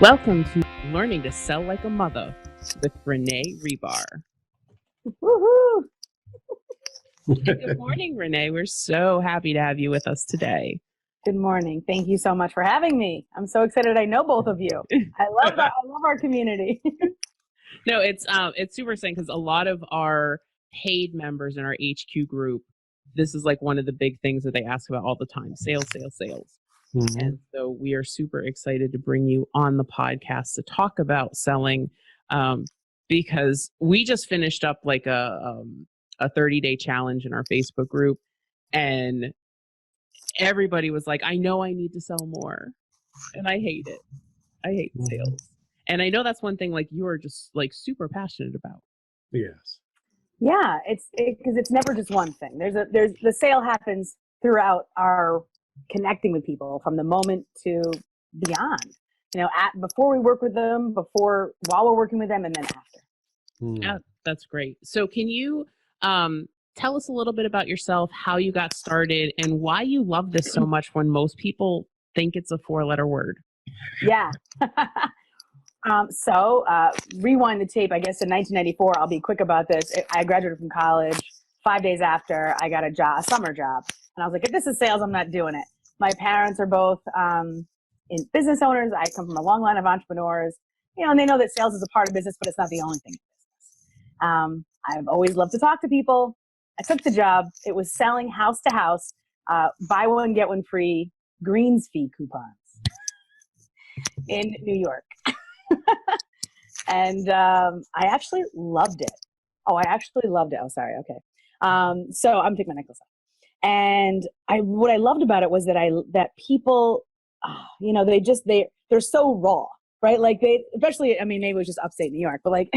Welcome to Learning to Sell Like a Mother with Renee Hribar. Woohoo! Good morning, Renee. We're so happy to have you with us today. Good morning. Thank you so much for having me. I'm so excited. I know both of you. I love that. I love our community. No, it's super exciting because a lot of our paid members in our HQ group, this is like one of the big things that they ask about all the time: sales, sales, sales. Mm-hmm. And so we are super excited to bring you on the podcast to talk about selling, because we just finished up like a 30-day challenge in our Facebook group, and everybody was like, I know I need to sell more, and I hate it. I hate sales. And I know that's one thing like you are just like super passionate about. Yes. Yeah, because it's never just one thing. There's the sale happens throughout our connecting with people from the moment to beyond. You know, before we work with them, while we're working with them, and then after. Yeah, that's great. So can you tell us a little bit about yourself, how you got started, and why you love this so much when most people think it's a 4-letter word? Yeah. Rewind the tape, I guess, in 1994. I'll be quick about this. I graduated from college. 5 days after, I got a summer job. And I was like, if this is sales, I'm not doing it. My parents are both in business owners. I come from a long line of entrepreneurs, and they know that sales is a part of business, but it's not the only thing in business. I've always loved to talk to people. I took the job. It was selling house to house, buy one, get one free greens fee coupons in New York. And I actually loved it. Oh, sorry. Okay. So I'm taking my necklace off. And what I loved about it was that people, they're so raw, right? Like especially, maybe it was just upstate New York, but like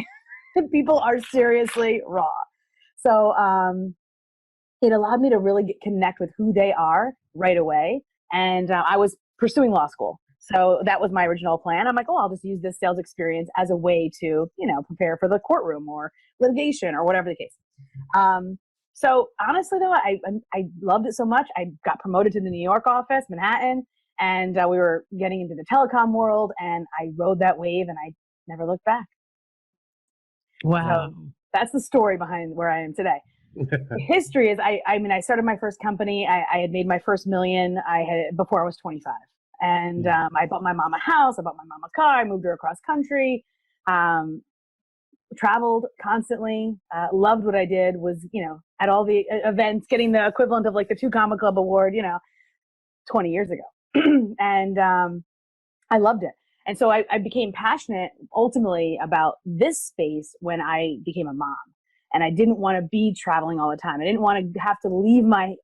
people are seriously raw. So it allowed me to really connect with who they are right away. And I was pursuing law school. So that was my original plan. I'm like, I'll just use this sales experience as a way to, prepare for the courtroom or litigation or whatever the case. So honestly, though, I loved it so much. I got promoted to the New York office, Manhattan, and we were getting into the telecom world, and I rode that wave, and I never looked back. Wow. So that's the story behind where I am today. The history is, I started my first company. I had made my first $1 million before I was 25. And I bought my mom a house. I bought my mom a car. I moved her across country. Traveled constantly, loved what I did, was, at all the events, getting the equivalent of like the 2 Comma Club award, 20 years ago. And I loved it. And so I became passionate ultimately about this space when I became a mom. And I didn't want to be traveling all the time. I didn't want to have to leave my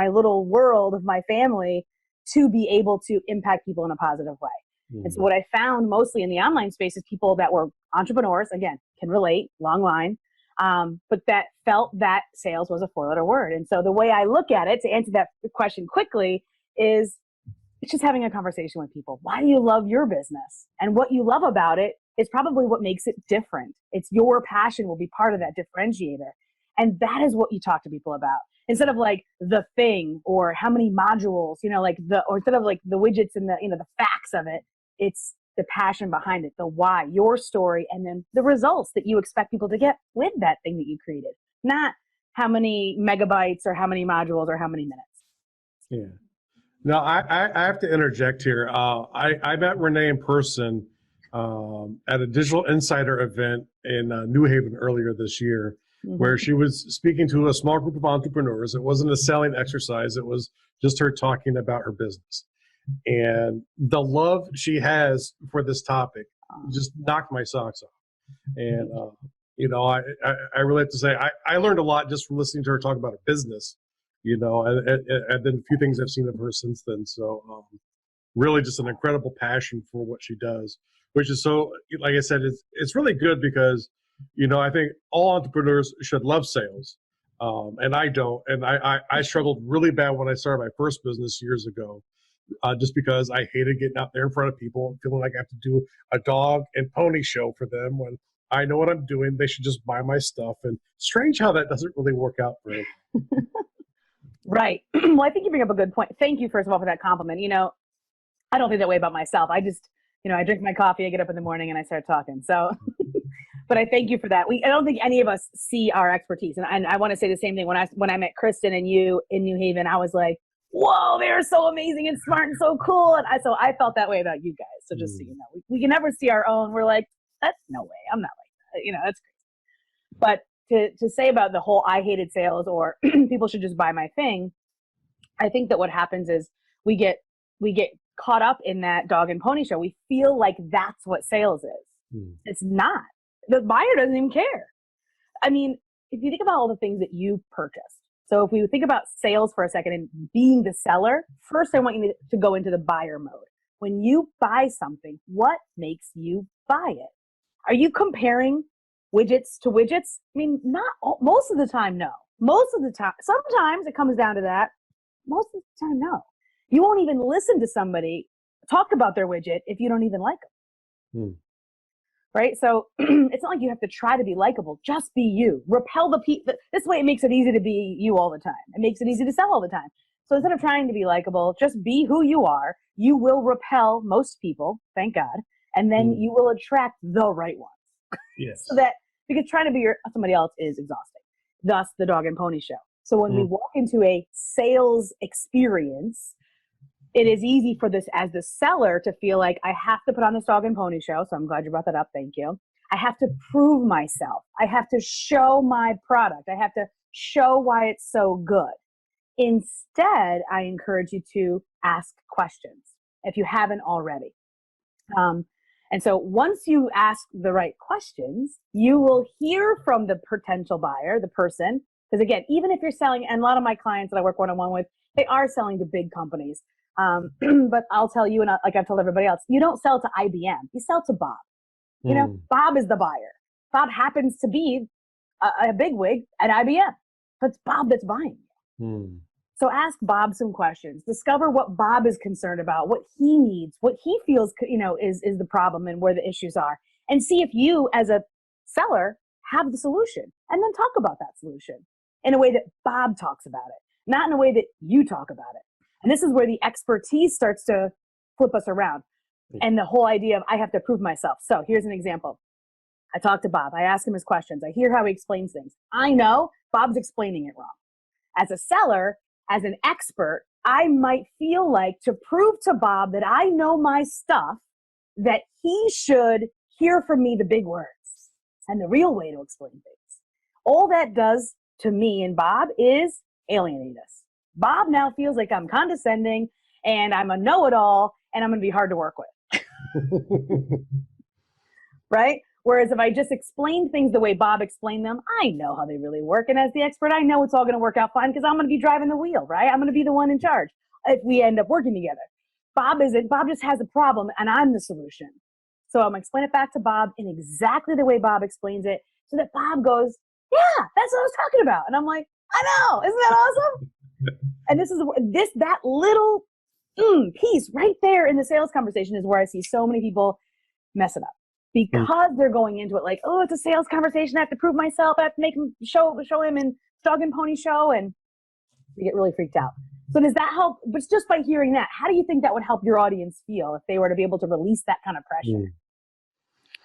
little world of my family to be able to impact people in a positive way. And so what I found mostly in the online space is people that were entrepreneurs, again, can relate, long line, but that felt that sales was a 4-letter word. And so the way I look at it, to answer that question quickly, is it's just having a conversation with people. Why do you love your business? And what you love about it is probably what makes it different. It's your passion will be part of that differentiator. And that is what you talk to people about. Instead of like the thing or how many modules, or instead of like the widgets and the facts of it, it's the passion behind it, the why, your story, and then the results that you expect people to get with that thing that you created, not how many megabytes or how many modules or how many minutes. Yeah. Now, I have to interject here. I met Renee in person at a Digital Insider event in New Haven earlier this year, where she was speaking to a small group of entrepreneurs. It wasn't a selling exercise. It was just her talking about her business. And the love she has for this topic just knocked my socks off. And, I really have to say, I learned a lot just from listening to her talk about her business, and then a few things I've seen of her since then. So really just an incredible passion for what she does, which is so, like I said, it's really good because, I think all entrepreneurs should love sales. And I don't. And I struggled really bad when I started my first business years ago. Just because I hated getting out there in front of people and feeling like I have to do a dog and pony show for them when I know what I'm doing. They should just buy my stuff. And strange how that doesn't really work out for me. Right. Well, I think you bring up a good point. Thank you, first of all, for that compliment. I don't think that way about myself. I just I drink my coffee, I get up in the morning and I start talking. So, but I thank you for that. I don't think any of us see our expertise. And I want to say the same thing. When I met Kristen and you in New Haven, I was like, whoa, they're so amazing and smart and so cool. And so I felt that way about you guys. So just so you know, we can never see our own. We're like, that's no way. I'm not like that. That's crazy. But to say about the whole I hated sales or people should just buy my thing, I think that what happens is we get caught up in that dog and pony show. We feel like that's what sales is. It's not. The buyer doesn't even care. I mean, if you think about all the things that you purchased. So if we think about sales for a second and being the seller, first I want you to go into the buyer mode. When you buy something, what makes you buy it? Are you comparing widgets to widgets? I mean, most of the time, no. Most of the time, sometimes it comes down to that. Most of the time, no. You won't even listen to somebody talk about their widget if you don't even like them. Right? So it's not like you have to try to be likable. Just be you. Repel the people. This way it makes it easy to be you all the time. It makes it easy to sell all the time. So instead of trying to be likable, just be who you are. You will repel most people, thank God. And then you will attract the right ones. Yes. Because trying to be somebody else is exhausting. Thus the dog and pony show. So when we walk into a sales experience, it is easy for this as the seller to feel like I have to put on this dog and pony show. So I'm glad you brought that up. Thank you. I have to prove myself. I have to show my product. I have to show why it's so good. Instead, I encourage you to ask questions if you haven't already. And so once you ask the right questions, you will hear from the potential buyer, the person, because again, even if you're selling, and a lot of my clients that I work one-on-one with, they are selling to big companies. But I'll tell you, and like I've told everybody else, you don't sell to IBM. You sell to Bob. Bob is the buyer. Bob happens to be a bigwig at IBM, but it's Bob that's buying you. So ask Bob some questions. Discover what Bob is concerned about, what he needs, what he feels, is the problem and where the issues are. And see if you, as a seller, have the solution. And then talk about that solution in a way that Bob talks about it, not in a way that you talk about it. And this is where the expertise starts to flip us around. And the whole idea of I have to prove myself. So here's an example. I talk to Bob. I ask him his questions. I hear how he explains things. I know Bob's explaining it wrong. As a seller, as an expert, I might feel like to prove to Bob that I know my stuff, that he should hear from me the big words and the real way to explain things. All that does to me and Bob is alienate us. Bob now feels like I'm condescending and I'm a know-it-all and I'm going to be hard to work with. Right? Whereas if I just explain things the way Bob explained them, I know how they really work. And as the expert, I know it's all going to work out fine because I'm going to be driving the wheel, right? I'm going to be the one in charge if we end up working together. Bob isn't. Bob just has a problem and I'm the solution. So I'm going to explain it back to Bob in exactly the way Bob explains it so that Bob goes, yeah, that's what I was talking about. And I'm like, I know. Isn't that awesome? And that little piece right there in the sales conversation is where I see so many people mess it up because they're going into it like, oh, it's a sales conversation. I have to prove myself. I have to make him show him in dog and pony show, and they get really freaked out. So does that help? But just by hearing that, how do you think that would help your audience feel if they were to be able to release that kind of pressure?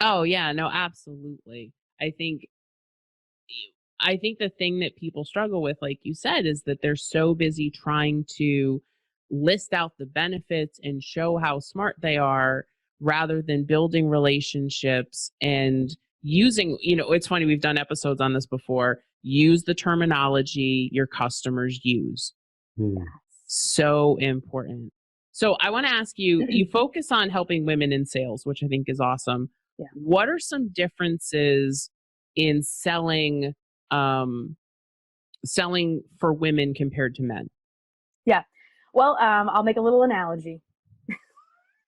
Oh yeah, no, absolutely. I think the thing that people struggle with, like you said, is that they're so busy trying to list out the benefits and show how smart they are rather than building relationships and using, it's funny, we've done episodes on this before, use the terminology your customers use. So important. So I want to ask you, you focus on helping women in sales, which I think is awesome. Yeah. What are some differences in selling for women compared to men? Yeah. Well, I'll make a little analogy.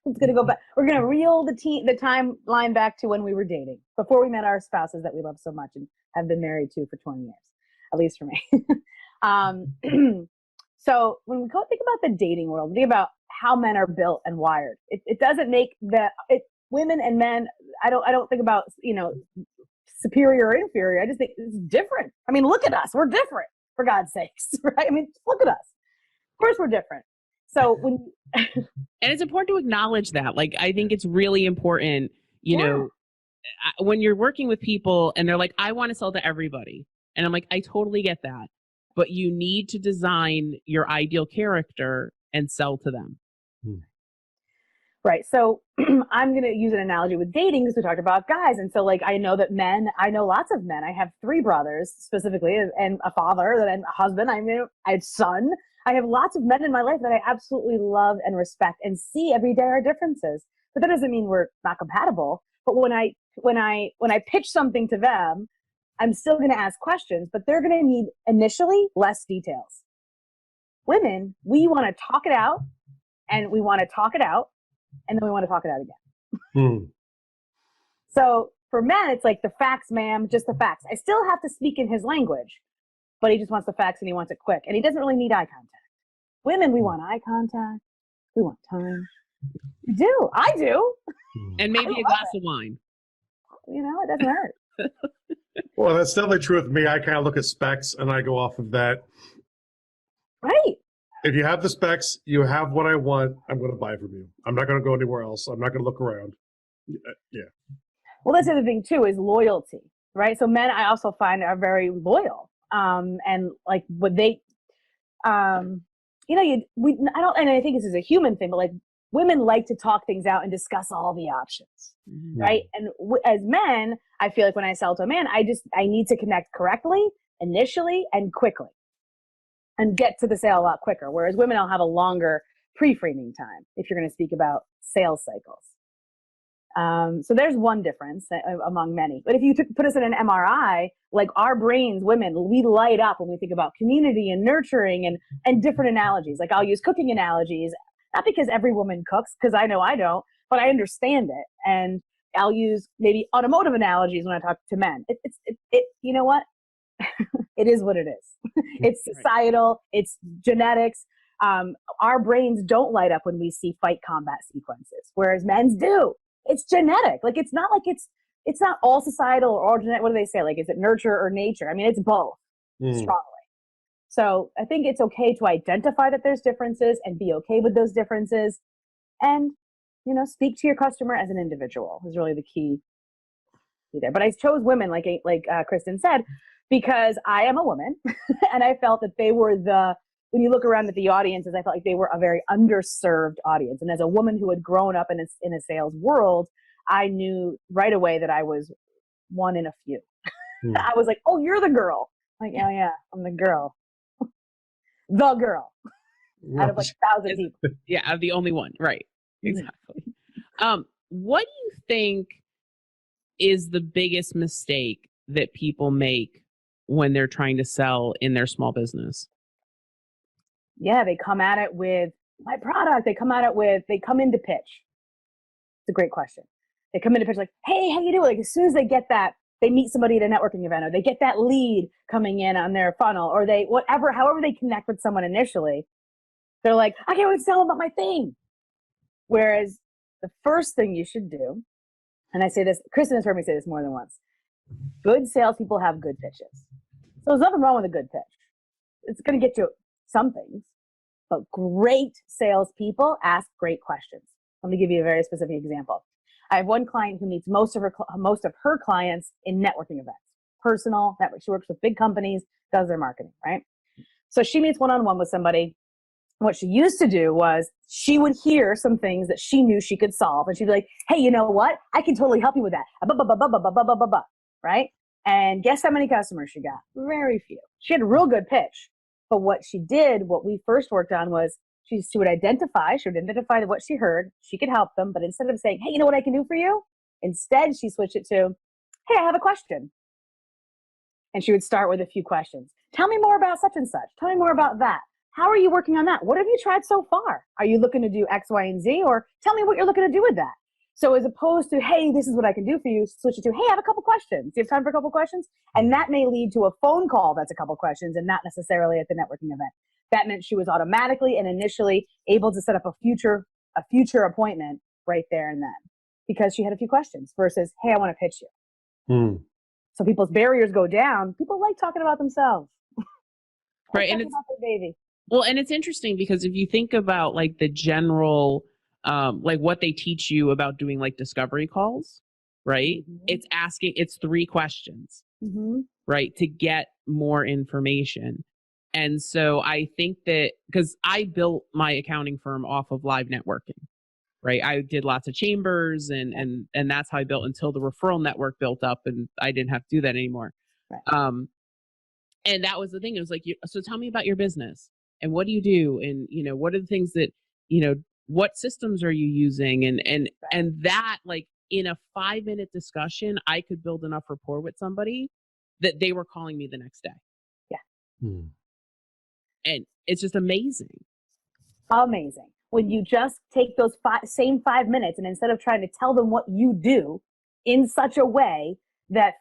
It's going to go back. We're going to reel the timeline back to when we were dating, before we met our spouses that we love so much and have been married to for 20 years, at least for me. So when we think about the dating world, think about how men are built and wired. It doesn't make women and men. I don't think about, superior or inferior. I just think it's different. I mean, look at us. We're different, for God's sakes, right? I mean, look at us. Of course we're different. So when and it's important to acknowledge that. Like, I think it's really important, you know, when you're working with people and they're like, I want to sell to everybody. And I'm like, I totally get that. But you need to design your ideal character and sell to them. Right. So I'm going to use an analogy with dating because we talked about guys. And so like, I know lots of men. I have 3 brothers specifically and a father and a husband. I have a son. I have lots of men in my life that I absolutely love and respect and see every day our differences. But that doesn't mean we're not compatible. But when I pitch something to them, I'm still going to ask questions, but they're going to need initially less details. Women, we want to talk it out and we want to talk it out. And then we want to talk it out again. So for men, it's like the facts, ma'am, just the facts. I still have to speak in his language, but he just wants the facts and he wants it quick. And he doesn't really need eye contact. Women, we want eye contact. We want time. You do. I do. And maybe a glass of wine. You know, it doesn't hurt. Well, that's definitely true with me. I kind of look at specs and I go off of that. Right. If you have the specs, you have what I want, I'm going to buy from you. I'm not going to go anywhere else. I'm not going to look around. Yeah. Well, that's the other thing too, is loyalty, right? So men, I also find, are very loyal. And like what they, and I think this is a human thing, but like women like to talk things out and discuss all the options, right? And as men, I feel like when I sell to a man, I need to connect correctly, initially, and quickly. And get to the sale a lot quicker. Whereas women, I'll have a longer pre-framing time if you're going to speak about sales cycles. So there's one difference among many. But if you put us in an MRI, like our brains, women, we light up when we think about community and nurturing and different analogies. Like I'll use cooking analogies, not because every woman cooks, because I know I don't, but I understand it. And I'll use maybe automotive analogies when I talk to men. You know what? It is what it is. It's societal. It's genetics. Our brains don't light up when we see fight combat sequences, whereas men's do. It's genetic. Like it's not all societal or all genetic. What do they say? Like, is it nurture or nature? I mean, it's both strongly. So I think it's okay to identify that there's differences and be okay with those differences, and speak to your customer as an individual is really the key there. But I chose women, like Kristen said, because I am a woman and I felt that they were when you look around at the audiences, I felt like they were a very underserved audience. And as a woman who had grown up in a sales world, I knew right away that I was one in a few. I was like, oh, you're the girl. I'm like, oh yeah, I'm the girl. The girl. Out of like 1,000 people. Yeah, I'm the only one. Right. Exactly. What do you think is the biggest mistake that people make when they're trying to sell in their small business? Yeah, they come at it with my product. They come into pitch. It's a great question. They come into pitch like, hey, how you doing? Like as soon as they get that, they meet somebody at a networking event, or they get that lead coming in on their funnel, or however they connect with someone initially, they're like, I can't wait to tell them about my thing. Whereas the first thing you should do, and I say this, Kristen has heard me say this more than once, good salespeople have good pitches. So there's nothing wrong with a good pitch. It's going to get you some things, but great salespeople ask great questions. Let me give you a very specific example. I have one client who meets most of her clients in networking events, personal network. She works with big companies, does their marketing, right? So she meets one-on-one with somebody. What she used to do was she would hear some things that she knew she could solve, and she'd be like, hey, you know what? I can totally help you with that. Right? And guess how many customers she got? Very few. She had a real good pitch. But what we first worked on was she would identify what she heard. She could help them. But instead of saying, hey, you know what I can do for you? Instead, she switched it to, hey, I have a question. And she would start with a few questions. Tell me more about such and such. Tell me more about that. How are you working on that? What have you tried so far? Are you looking to do X, Y, and Z? Or tell me what you're looking to do with that. So as opposed to, hey, this is what I can do for you, switch it to, hey, I have a couple questions. Do you have time for a couple questions? And that may lead to a phone call that's a couple questions and not necessarily at the networking event. That meant she was automatically and initially able to set up a future appointment right there and then because she had a few questions versus, hey, I want to pitch you. So people's barriers go down. People like talking about themselves. Right. And it's about their baby. Well, and it's interesting because if you think about like the general, like what they teach you about doing like discovery calls, right? It's 3 questions, right? To get more information. And so I think that because I built my accounting firm off of live networking, right? I did lots of chambers and that's how I built until the referral network built up and I didn't have to do that anymore. Right. And that was the thing. It was like, so tell me about your business and what do you do? And, what are the things that, what systems are you using? And that like in a 5-minute discussion, I could build enough rapport with somebody that they were calling me the next day. Yeah. And it's just amazing. Amazing. When you just take those same 5 minutes and instead of trying to tell them what you do in such a way that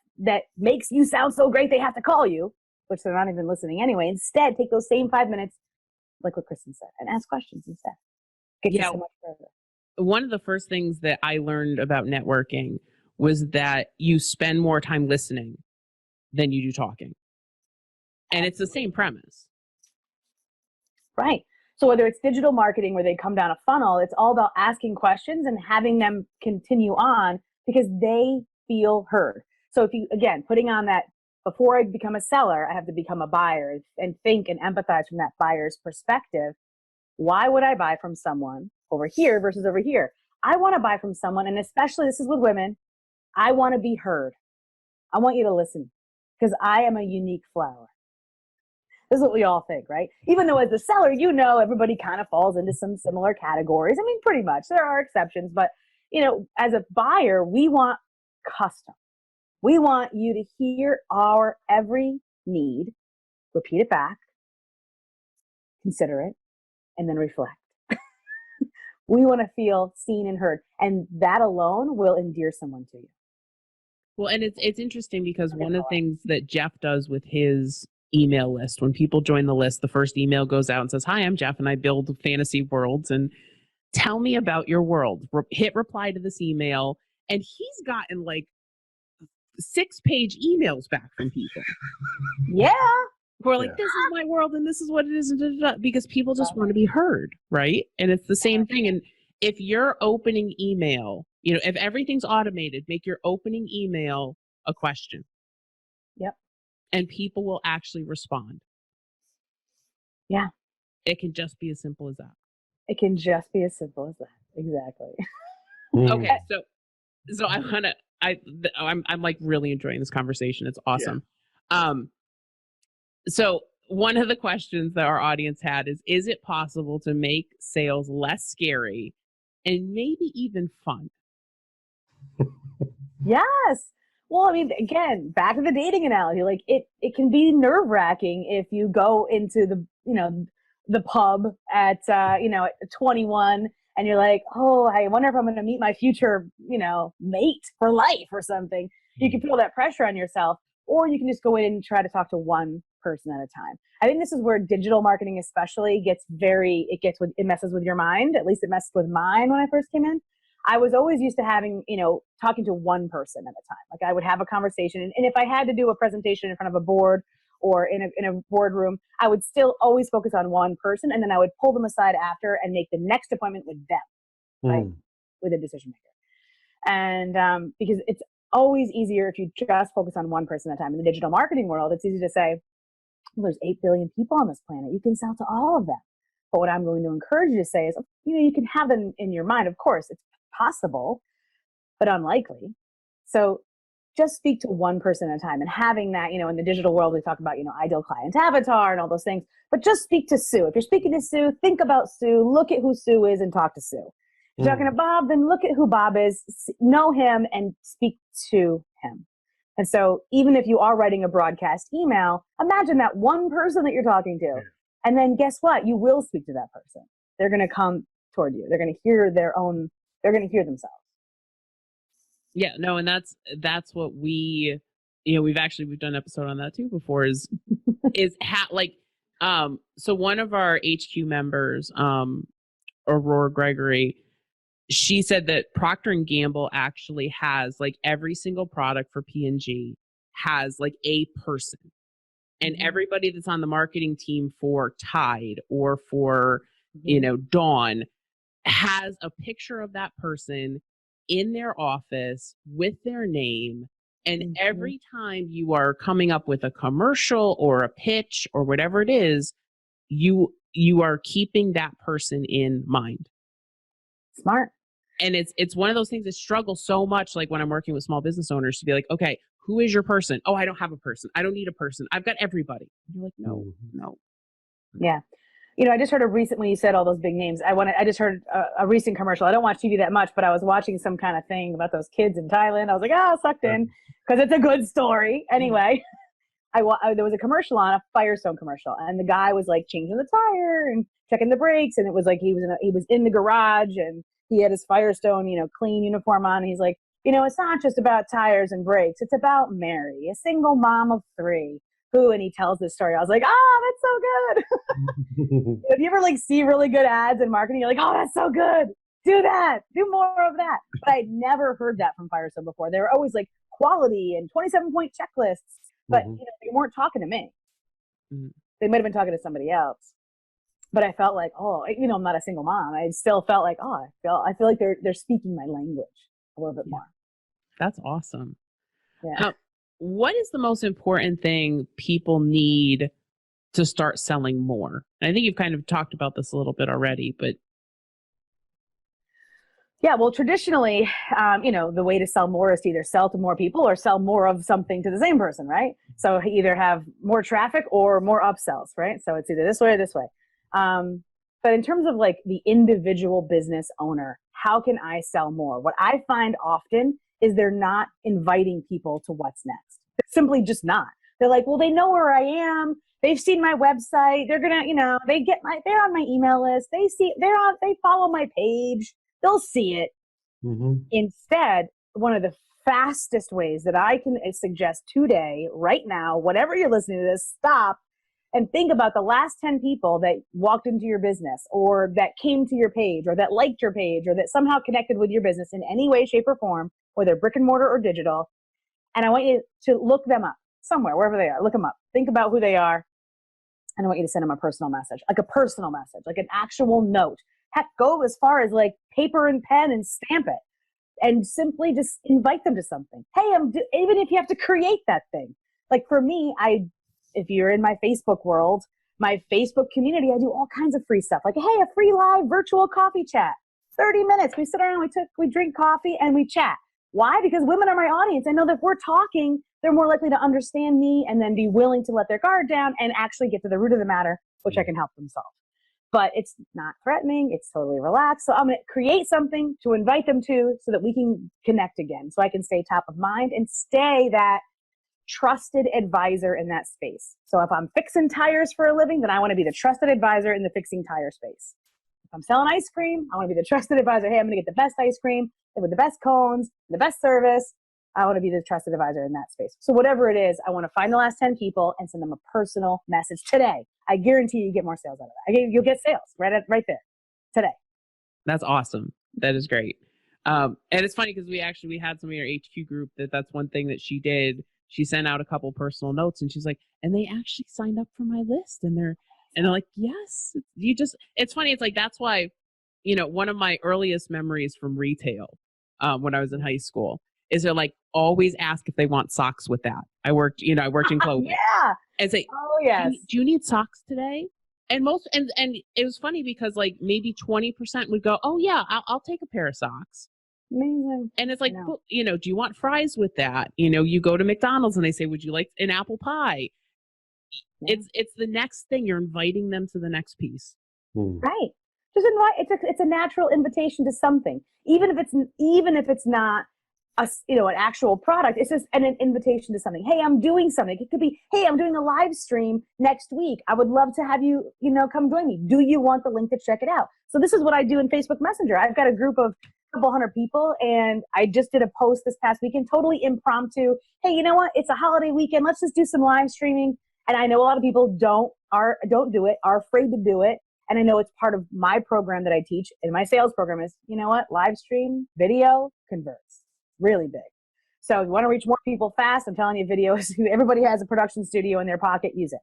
makes you sound so great they have to call you, which they're not even listening anyway, instead take those same 5 minutes, like what Kristen said, and ask questions instead. Get you so much further. One of the first things that I learned about networking was that you spend more time listening than you do talking. And it's the same premise. Right. So whether it's digital marketing where they come down a funnel, it's all about asking questions and having them continue on because they feel heard. So if you, again, putting on that, before I become a seller, I have to become a buyer and think and empathize from that buyer's perspective. Why would I buy from someone over here versus over here? I want to buy from someone, and especially this is with women, I want to be heard. I want you to listen because I am a unique flower. This is what we all think, right? Even though as a seller, everybody kind of falls into some similar categories. I mean, pretty much. There are exceptions, but, as a buyer, we want custom. We want you to hear our every need, repeat it back, consider it, and then reflect. We want to feel seen and heard, and that alone will endear someone to you. Well, and it's interesting because one of the things that Jeff does with his email list, when people join the list, the first email goes out and says, "Hi, I'm Jeff and I build fantasy worlds and tell me about your world." Hit reply to this email. And he's gotten like 6-page emails back from people. Yeah. Who are like, "This is my world and this is what it is," because people just want to be heard, right? And it's the same thing. And if your opening email, if everything's automated, make your opening email a question. Yep. And people will actually respond. Yeah. It can just be as simple as that. It can just be as simple as that. Exactly. Okay. So I want to, I'm like really enjoying this conversation. It's awesome. Yeah. So one of the questions that our audience had is it possible to make sales less scary and maybe even fun? Yes. Well, I mean, again, back to the dating analogy, like it can be nerve-wracking if you go into the pub at 21 and you're like, "Oh, I wonder if I'm going to meet my future, mate for life or something." You can feel that pressure on yourself, or you can just go in and try to talk to one person at a time. I think this is where digital marketing especially it messes with your mind. At least it messed with mine when I first came in. I was always used to having, talking to one person at a time. Like I would have a conversation. And if I had to do a presentation in front of a board or in a boardroom, I would still always focus on one person. And then I would pull them aside after and make the next appointment with them, right? With a decision maker. And because it's always easier if you just focus on one person at a time. In the digital marketing world, it's easy to say, well, there's 8 billion people on this planet. You can sell to all of them. But what I'm going to encourage you to say is, you can have them in your mind. Of course, it's possible, but unlikely. So just speak to one person at a time. And having that, in the digital world, we talk about, ideal client avatar and all those things, but just speak to Sue. If you're speaking to Sue, think about Sue, look at who Sue is and talk to Sue. If you're talking to Bob, then look at who Bob is, know him and speak to him. And so even if you are writing a broadcast email, imagine that one person that you're talking to. And then guess what? You will speak to that person. They're going to come toward you. They're going to hear they're going to hear themselves. Yeah, no, and that's what we've done an episode on that too before so one of our HQ members, Aurora Gregory, she said that Procter & Gamble actually has like every single product for P&G has like a person And everybody that's on the marketing team for Tide or for, Dawn has a picture of that person in their office with their name. And every time you are coming up with a commercial or a pitch or whatever it is, you are keeping that person in mind. Smart. And it's one of those things that struggle so much, like when I'm working with small business owners, to be like, okay, who is your person? Oh, I don't have a person. I don't need a person. I've got everybody. And you're like, no. Yeah. I just heard when you said all those big names, I just heard a recent commercial. I don't watch TV that much, but I was watching some kind of thing about those kids in Thailand. I was like, sucked in, because it's a good story. Anyway, there was a commercial on, a Firestone commercial, and the guy was like changing the tire and checking the brakes, and it was like he was in the garage, and he had his Firestone, clean uniform on, and he's like, it's not just about tires and brakes. It's about Mary, a single mom of 3. And he tells this story. I was like, that's so good. If you ever see really good ads in marketing, you're like, that's so good. Do that. Do more of that. But I'd never heard that from Firestone before. They were always like quality and 27-point checklists, but they weren't talking to me. They might have been talking to somebody else. But I felt like, I'm not a single mom. I still felt like, I feel like they're speaking my language a little bit more. That's awesome. Yeah. What is the most important thing people need to start selling more? And I think you've kind of talked about this a little bit already, but. Yeah, well, traditionally, the way to sell more is to either sell to more people or sell more of something to the same person, right? So either have more traffic or more upsells, right? So it's either this way or this way. But in terms of the individual business owner, how can I sell more? What I find often is they're not inviting people to what's next. They're simply just not. They're like, well, they know where I am. They've seen my website. They're gonna, they're on my email list. They follow my page. They'll see it. Instead, one of the fastest ways that I can suggest today, right now, whatever you're listening to this, stop and think about the last 10 people that walked into your business or that came to your page or that liked your page or that somehow connected with your business in any way, shape, or form, whether brick and mortar or digital. And I want you to look them up somewhere, wherever they are. Look them up. Think about who they are. And I want you to send them a personal message, like an actual note. Heck, go as far as paper and pen and stamp it and simply just invite them to something. Hey, even if you have to create that thing. Like for me, if you're in my Facebook world, my Facebook community, I do all kinds of free stuff. Like, hey, a free live virtual coffee chat. 30 minutes. We sit around, we drink coffee and we chat. Why? Because women are my audience. I know that if we're talking, they're more likely to understand me and then be willing to let their guard down and actually get to the root of the matter, which I can help them solve. But it's not threatening. It's totally relaxed. So I'm going to create something to invite them to so that we can connect again. So I can stay top of mind and stay that trusted advisor in that space. So if I'm fixing tires for a living, then I want to be the trusted advisor in the fixing tire space. If I'm selling ice cream, I want to be the trusted advisor. Hey, I'm going to get the best ice cream with the best cones, the best service. I want to be the trusted advisor in that space. So whatever it is, I want to find the last 10 people and send them a personal message today. I guarantee you get more sales out of that. You'll get sales right there today. That's awesome. That is great. And it's funny because we had some of your HQ group that's one thing that she did. She sent out a couple personal notes and she's like, and they actually signed up for my list and they're like, yes, it's funny. It's like, that's why, one of my earliest memories from retail, when I was in high school is they're like, always ask if they want socks with that. I worked in clothing. Yeah. And say, oh yes. Do you need socks today? And and it was funny because maybe 20% would go, oh yeah, I'll take a pair of socks. Amazing. And it's like, well, do you want fries with that? You go to McDonald's and they say, would you like an apple pie? Yeah. It's the next thing. You're inviting them to the next piece. Right. Just invite. It's a natural invitation to something, even if it's not an actual product. It's just an invitation to something. Hey, I'm doing something. It could be, hey, I'm doing a live stream next week. I would love to have you, come join me. Do you want the link to check it out? So this is what I do in Facebook Messenger. I've got a group of couple hundred people and I just did a post this past weekend, totally impromptu. Hey, you know what? It's a holiday weekend. Let's just do some live streaming. And I know a lot of people don't do it, are afraid to do it. And I know it's part of my program that I teach in my sales program is, live stream video converts really big. So if you want to reach more people fast, I'm telling you, videos, everybody has a production studio in their pocket, use it.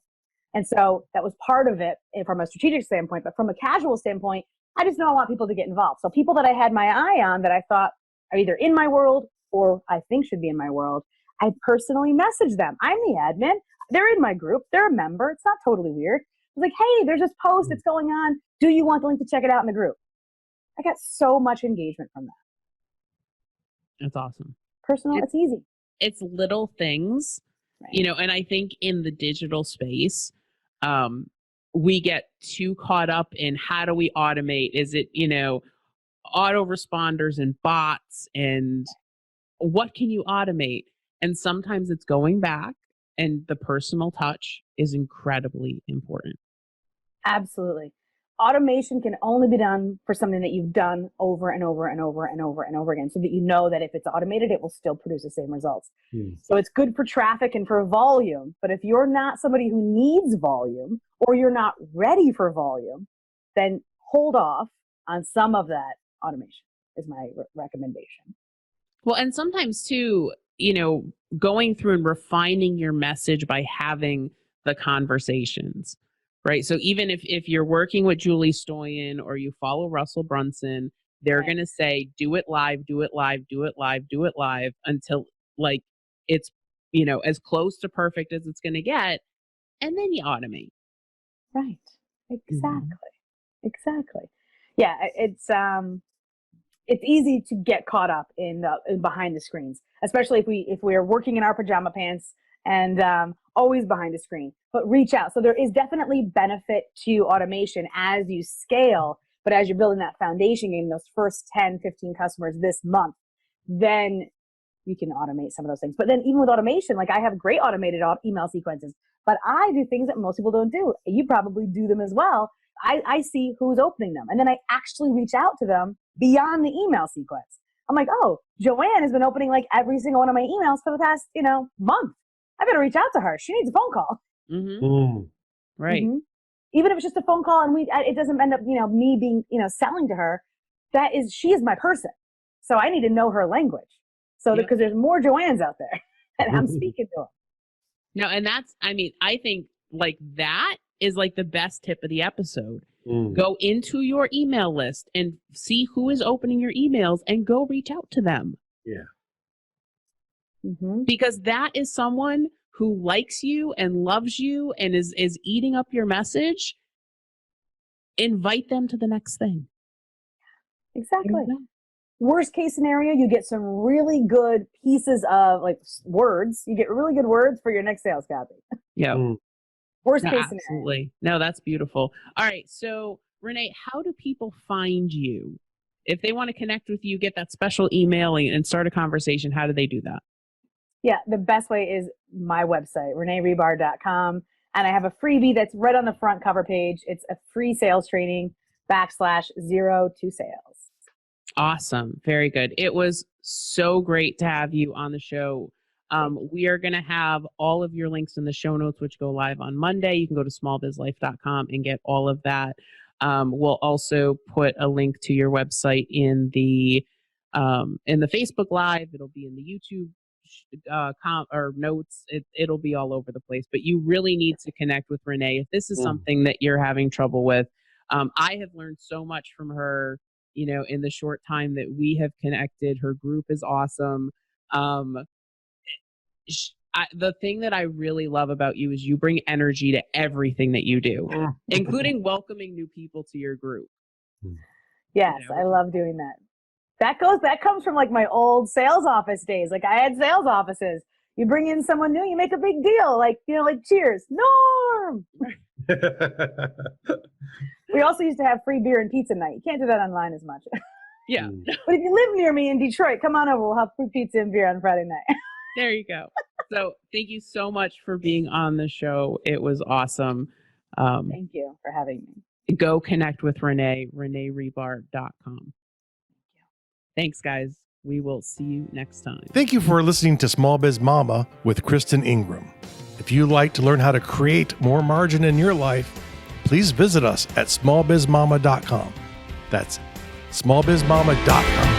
And so that was part of it from a strategic standpoint, but from a casual standpoint, I just know I want people to get involved. So people that I had my eye on that I thought are either in my world or I think should be in my world, I personally messaged them. I'm the admin. They're in my group. They're a member. It's not totally weird. I was like, hey, there's this post that's going on. Do you want the link to check it out in the group? I got so much engagement from that. That's awesome. Personal, it's easy. It's little things, right. And I think in the digital space, we get too caught up in how do we automate? Is it, autoresponders and bots and what can you automate? And sometimes it's going back and the personal touch is incredibly important. Absolutely. Automation can only be done for something that you've done over and over and over and over and over again, so that you know that if it's automated, it will still produce the same results. So it's good for traffic and for volume, but if you're not somebody who needs volume or you're not ready for volume, then hold off on some of that automation is my recommendation. Well, and sometimes too, going through and refining your message by having the conversations. Right. So even if you're working with Julie Stoyan or you follow Russell Brunson, they're going to say, do it live, do it live, do it live, do it live until like it's, as close to perfect as it's going to get. And then you automate. Right. Exactly. Exactly. Yeah. It's easy to get caught up in behind the screens, especially if we're working in our pajama pants and always behind the screen, but reach out. So there is definitely benefit to automation as you scale, but as you're building that foundation, getting those first 10, 15 customers this month, then you can automate some of those things. But then even with automation, like I have great automated email sequences, but I do things that most people don't do. You probably do them as well. I see who's opening them, and then I actually reach out to them beyond the email sequence. I'm like, oh, Joanne has been opening like every single one of my emails for the past, month. I better reach out to her. She needs a phone call. Right. Even if it's just a phone call and it doesn't end up, me being, selling to her, she is my person. So I need to know her language. So because there's more Joannes out there and I'm speaking to them. No, and I think like that is like the best tip of the episode. Go into your email list and see who is opening your emails and go reach out to them. Yeah. Because that is someone who likes you and loves you and is eating up your message. Invite them to the next thing. Exactly. Worst case scenario, you get some really good pieces of like words. You get really good words for your next sales copy. Yeah. Worst case scenario. Absolutely. No, that's beautiful. All right. So Renee, how do people find you? If they want to connect with you, get that special email and start a conversation, how do they do that? Yeah, the best way is my website, reneehribar.com. And I have a freebie that's right on the front cover page. It's a free sales training /0 to sales. Awesome. Very good. It was so great to have you on the show. We are going to have all of your links in the show notes, which go live on Monday. You can go to smallbizlife.com and get all of that. We'll also put a link to your website in the Facebook Live. It'll be in the YouTube notes. It'll be all over the place, but you really need to connect with Renee. If this is something that you're having trouble with, I have learned so much from her, in the short time that we have connected. Her group is awesome. The thing that I really love about you is you bring energy to everything that you do, including welcoming new people to your group. Yes, I love doing that. That comes from like my old sales office days. Like I had sales offices. You bring in someone new, you make a big deal. Like, like cheers, Norm. We also used to have free beer and pizza night. You can't do that online as much. Yeah. But if you live near me in Detroit, come on over. We'll have free pizza and beer on Friday night. There you go. So thank you so much for being on the show. It was awesome. Thank you for having me. Go connect with Renee, reneehribar.com. Thanks, guys. We will see you next time. Thank you for listening to Small Biz Mama with Kristen Ingram. If you'd like to learn how to create more margin in your life, please visit us at smallbizmama.com. That's smallbizmama.com.